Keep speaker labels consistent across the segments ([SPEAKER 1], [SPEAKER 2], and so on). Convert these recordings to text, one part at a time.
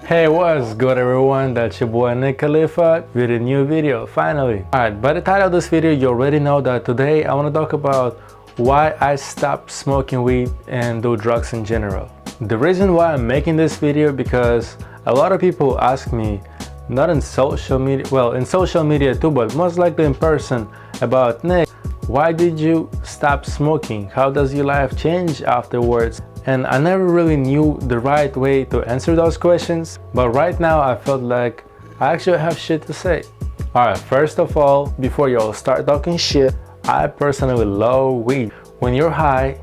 [SPEAKER 1] Hey, what's good everyone? That's your boy Nick Khalifa with a new video, finally. Alright, by the title of this video, you already know that today I want to talk about why I stopped smoking weed and do drugs in general. The reason why I'm making this video because a lot of people ask me, not in social media, well in social media too, but most likely in person, about Nick, why did you stop smoking? How does your life change afterwards? And I never really knew the right way to answer those questions, but right now I felt like I actually have shit to say. Alright, first of all, before y'all start talking shit, I personally love weed. When you're high,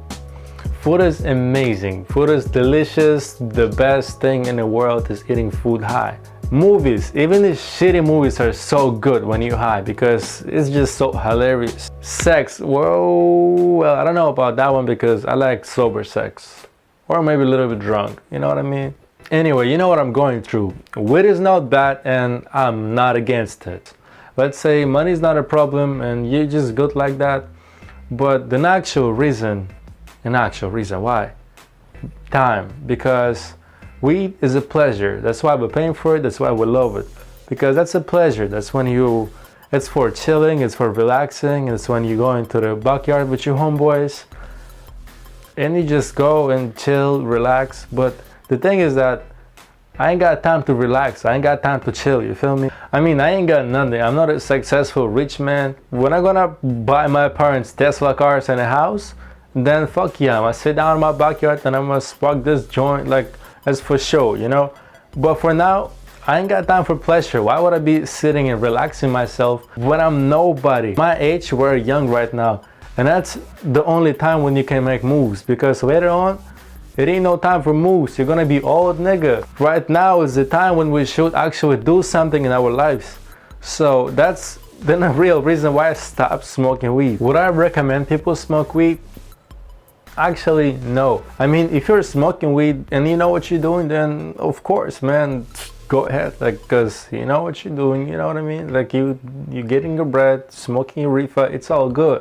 [SPEAKER 1] food is amazing, food is delicious. The best thing in the world is eating food high. Movies, even the shitty movies, are so good when you're high because it's just so hilarious. Sex, well, I don't know about that one because I like sober sex. Or maybe a little bit drunk, you know what I mean? Anyway, you know what I'm going through. Weed is not bad and I'm not against it. Let's say money's not a problem and you're just good like that. But the actual reason why? Time. Because weed is a pleasure. That's why we're paying for it. That's why we love it. Because that's a pleasure. That's when it's for chilling, it's for relaxing. It's when you go into the backyard with your homeboys and you just go and chill, relax. But the thing is that I ain't got time to relax. I ain't got time to chill, you feel me? I mean, I ain't got nothing. I'm not a successful rich man. When I'm gonna buy my parents Tesla cars and a house, then fuck yeah, I'm gonna sit down in my backyard and I'm gonna spark this joint, like, as for show, you know? But for now, I ain't got time for pleasure. Why would I be sitting and relaxing myself when I'm nobody? My age, we're young right now. And that's the only time when you can make moves, because later on, it ain't no time for moves. You're gonna be old, nigga. Right now is the time when we should actually do something in our lives. So that's the real reason why I stopped smoking weed. Would I recommend people smoke weed? Actually, no. I mean, if you're smoking weed and you know what you're doing, then of course, man, go ahead. Like, cause you know what you're doing, you know what I mean? Like you're getting your bread, smoking your reefer, it's all good.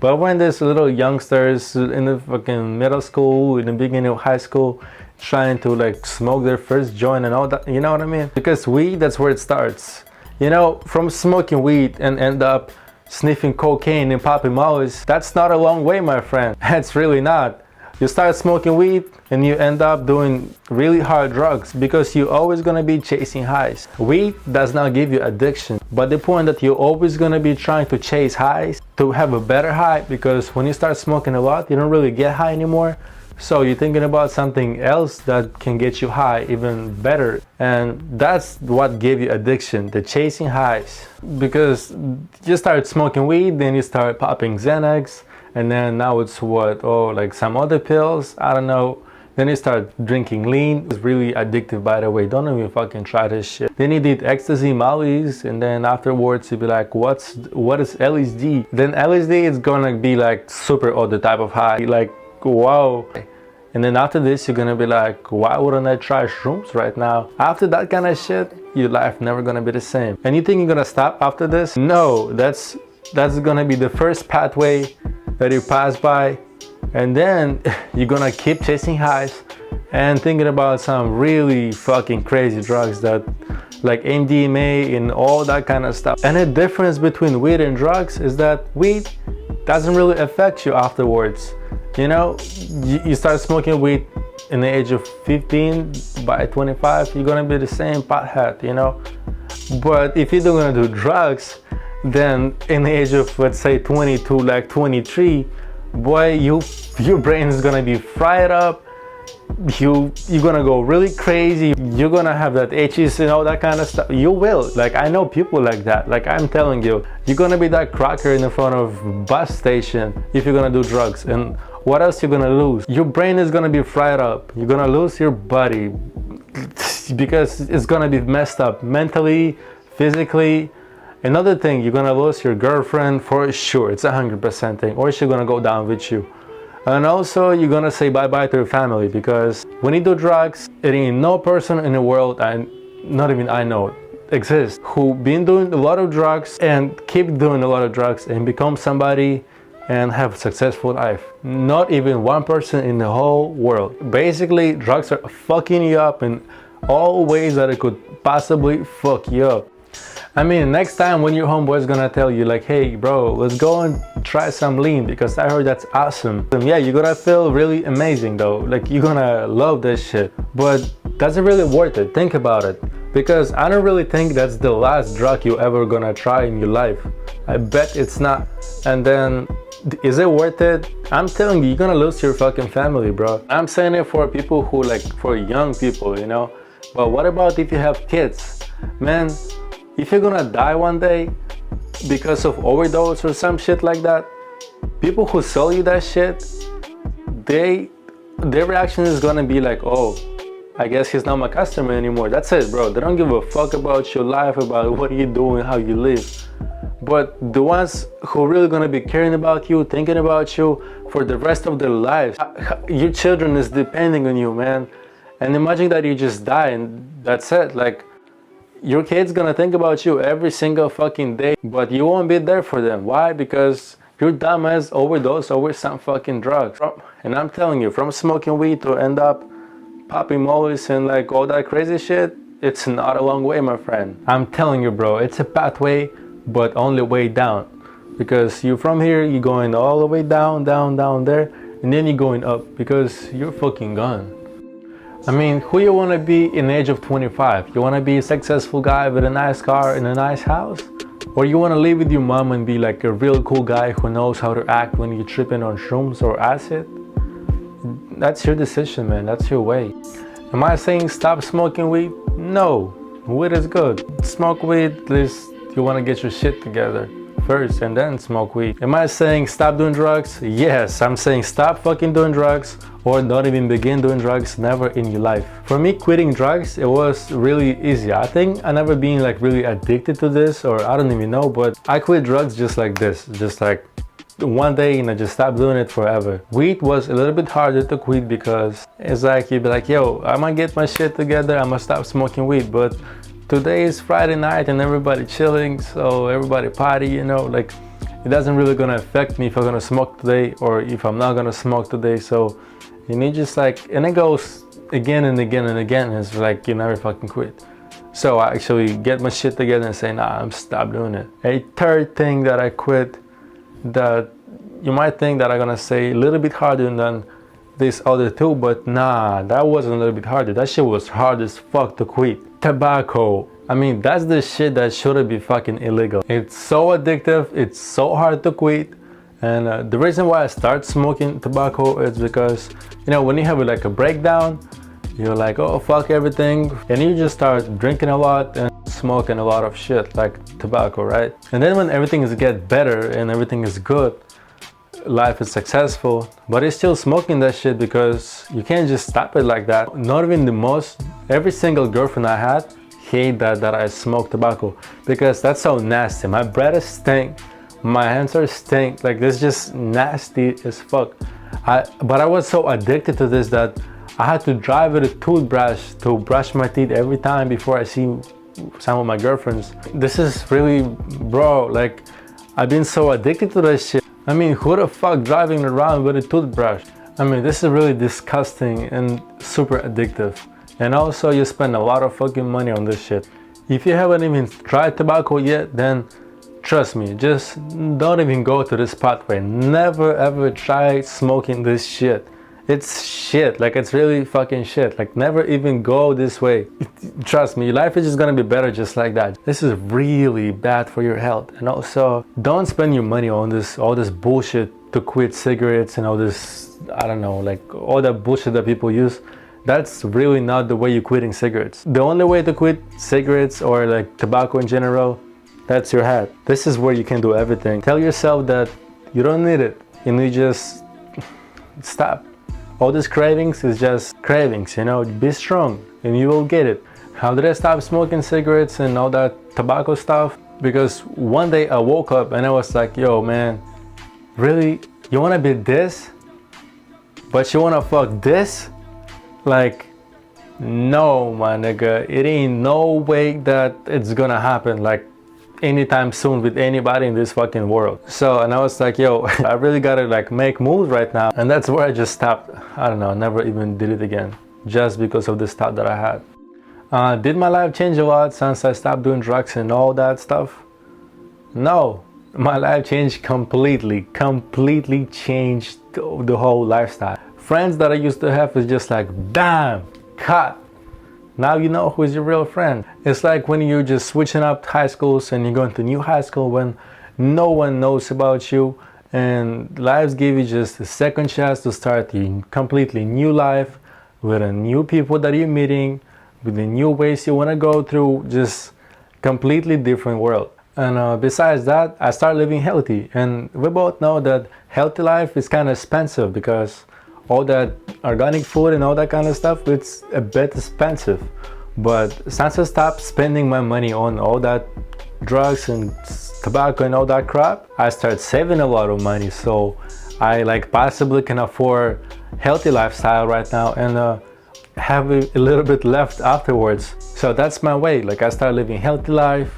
[SPEAKER 1] But when there's little youngsters in the fucking middle school, in the beginning of high school, trying to like smoke their first joint and all that, you know what I mean? Because weed, that's where it starts. You know, from smoking weed and end up sniffing cocaine and popping mollies, that's not a long way, my friend. It's really not. You start smoking weed and you end up doing really hard drugs because you're always gonna be chasing highs. Weed does not give you addiction, but the point that you're always gonna be trying to chase highs to have a better high, because when you start smoking a lot, you don't really get high anymore. So you're thinking about something else that can get you high even better. And that's what gave you addiction, the chasing highs. Because you start smoking weed, then you start popping Xanax, and then now it's what, oh, like some other pills, I don't know. Then you start drinking lean. It's really addictive, by the way. Don't even fucking try this shit. Then you did ecstasy, mollies, and then afterwards you be like, what is LSD? Then LSD is gonna be like super other type of high, like wow. And then after this you're gonna be like, why wouldn't I try shrooms right now? After that kind of shit, your life never gonna be the same. And you think you're gonna stop after this? No, that's gonna be the first pathway that you pass by, and then you're gonna keep chasing highs and thinking about some really fucking crazy drugs that like MDMA and all that kind of stuff. And the difference between weed and drugs is that weed doesn't really affect you afterwards. You know, you start smoking weed in the age of 15, by 25 you're gonna be the same pothead, you know. But if you're gonna do drugs, then in the age of, let's say, 22, like 23, boy, your brain is gonna be fried up. You're gonna go really crazy. You're gonna have that itches and all that kind of stuff. You will. Like, I know people like that. Like, I'm telling you, you're gonna be that cracker in the front of bus station if you're gonna do drugs. And what else you're gonna lose? Your brain is gonna be fried up. You're gonna lose your body because it's gonna be messed up mentally, physically. Another thing, you're gonna lose your girlfriend for sure. It's 100% thing, or she's gonna go down with you. And also, you're gonna say bye-bye to your family, because when you do drugs, it ain't no person in the world, and not even I know, exists, who been doing a lot of drugs and keep doing a lot of drugs and become somebody and have a successful life. Not even one person in the whole world. Basically, drugs are fucking you up in all ways that it could possibly fuck you up. I mean, next time when your homeboy's gonna tell you like, hey bro, let's go and try some lean because I heard that's awesome. And yeah, you're gonna feel really amazing though. Like you're gonna love this shit. But that's really worth it. Think about it. Because I don't really think that's the last drug you ever gonna try in your life. I bet it's not. And then, is it worth it? I'm telling you, you're gonna lose your fucking family, bro. I'm saying it for people who like, for young people, you know? But what about if you have kids? Man, if you're gonna die one day because of overdose or some shit like that, people who sell you that shit, their reaction is gonna be like, oh, I guess he's not my customer anymore. That's it, bro. They don't give a fuck about your life, about what you're doing, how you live. But the ones who are really gonna be caring about you, thinking about you for the rest of their lives, your children is depending on you, man. And imagine that you just die and that's it. Like, your kid's gonna think about you every single fucking day, but you won't be there for them. Why? Because your dumbass overdosed over some fucking drugs. And I'm telling you, from smoking weed to end up popping mollies and like all that crazy shit, it's not a long way, my friend. I'm telling you, bro, it's a pathway, but only way down. Because you from here, you're going all the way down, down there, and then you're going up because you're fucking gone. I mean, who you want to be in the age of 25? You want to be a successful guy with a nice car and a nice house? Or you want to live with your mom and be like a real cool guy who knows how to act when you're tripping on shrooms or acid? That's your decision, man. That's your way. Am I saying stop smoking weed? No. Weed is good. Smoke weed, at least you want to get your shit together first and then smoke weed. Am I saying stop doing drugs? Yes, I'm saying stop fucking doing drugs or don't even begin doing drugs, never in your life. For me, quitting drugs, it was really easy. I think I never been like really addicted to this, or I don't even know, but I quit drugs just like this, just like one day and I just stopped doing it forever. Weed was a little bit harder to quit because it's like you'd be like, yo, I'm gonna get my shit together, I'm gonna stop smoking weed, but today is Friday night and everybody chilling, so everybody party, you know, like it doesn't really gonna affect me if I'm gonna smoke today or if I'm not gonna smoke today. So you need just like, and it goes again and again and again. It's like you never fucking quit. So I actually get my shit together and say, nah, I'm stop doing it. A third thing that I quit that you might think that I'm gonna say a little bit harder than this other two, but nah, that wasn't a little bit harder. That shit was hard as fuck to quit. Tobacco. I mean, that's the shit that shouldn't be fucking illegal. It's so addictive, it's so hard to quit. And the reason why I start smoking tobacco is because, you know, when you have like a breakdown, you're like, oh, fuck everything. And you just start drinking a lot and smoking a lot of shit like tobacco, right? And then when everything is get better and everything is good, life is successful, but you're still smoking that shit because you can't just stop it like that. Not even the most, every single girlfriend I had hate that I smoke tobacco because that's so nasty. My breath is stink, my hands are stink, like this just nasty as fuck. But I was so addicted to this that I had to drive with a toothbrush to brush my teeth every time before I see some of my girlfriends. This is really, bro, like I've been so addicted to that shit. I mean, who the fuck driving around with a toothbrush? I mean, this is really disgusting and super addictive. And also you spend a lot of fucking money on this shit. If you haven't even tried tobacco yet, then trust me, just don't even go to this pathway. Never ever try smoking this shit. It's shit, like it's really fucking shit. Like never even go this way. Trust me, your life is just gonna be better just like that. This is really bad for your health. And also, don't spend your money on this, all this bullshit to quit cigarettes and all this, I don't know, like all that bullshit that people use. That's really not the way you're quitting cigarettes. The only way to quit cigarettes or like tobacco in general, that's your head. This is where you can do everything. Tell yourself that you don't need it and you just stop. All these cravings is just cravings, you know, be strong and you will get it. How did I stop smoking cigarettes and all that tobacco stuff? Because one day I woke up and I was like, yo man, really? You wanna be this? But you wanna fuck this? Like, no, my nigga, it ain't no way that it's gonna happen like anytime soon with anybody in this fucking world. So, and I was like, yo, I really gotta like make moves right now. And that's where I just stopped. I don't know, never even did it again. Just because of this thought that I had. Did my life change a lot since I stopped doing drugs and all that stuff? No, my life changed completely changed the whole lifestyle. Friends that I used to have is just like, bam, cut. Now you know who's your real friend. It's like when you're just switching up high schools and you're going to new high school when no one knows about you, and lives give you just a second chance to start a completely new life with a new people that you're meeting, with the new ways you want to go through, just completely different world. And besides that, I start living healthy, and we both know that healthy life is kind of expensive because all that organic food and all that kind of stuff, it's a bit expensive. But since I stopped spending my money on all that drugs and tobacco and all that crap, I start saving a lot of money, so I like possibly can afford healthy lifestyle right now and have a little bit left afterwards. So that's my way. Like, I start living healthy life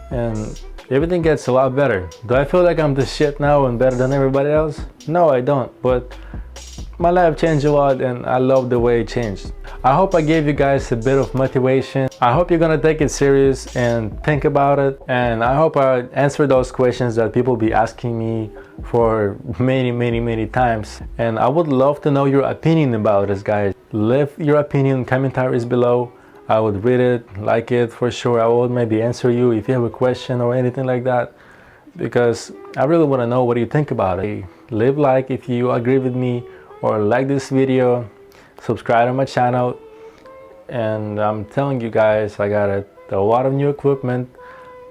[SPEAKER 1] and everything gets a lot better. Do I feel like I'm the shit now and better than everybody else? No, I don't, but my life changed a lot and I love the way it changed. I hope I gave you guys a bit of motivation. I hope you're gonna take it serious and think about it, and I hope I answer those questions that people be asking me for many times. And I would love to know your opinion about this, guys. Leave your opinion in commentaries below. I would read it, like it for sure. I will maybe answer you if you have a question or anything like that, because I really want to know what you think about it. Leave like if you agree with me, or like this video, subscribe to my channel. And I'm telling you guys, I got a lot of new equipment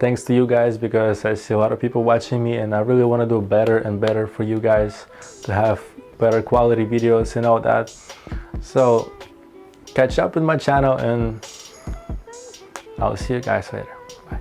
[SPEAKER 1] thanks to you guys, because I see a lot of people watching me and I really want to do better and better for you guys, to have better quality videos and all that. So catch up with my channel and I'll see you guys later. Bye.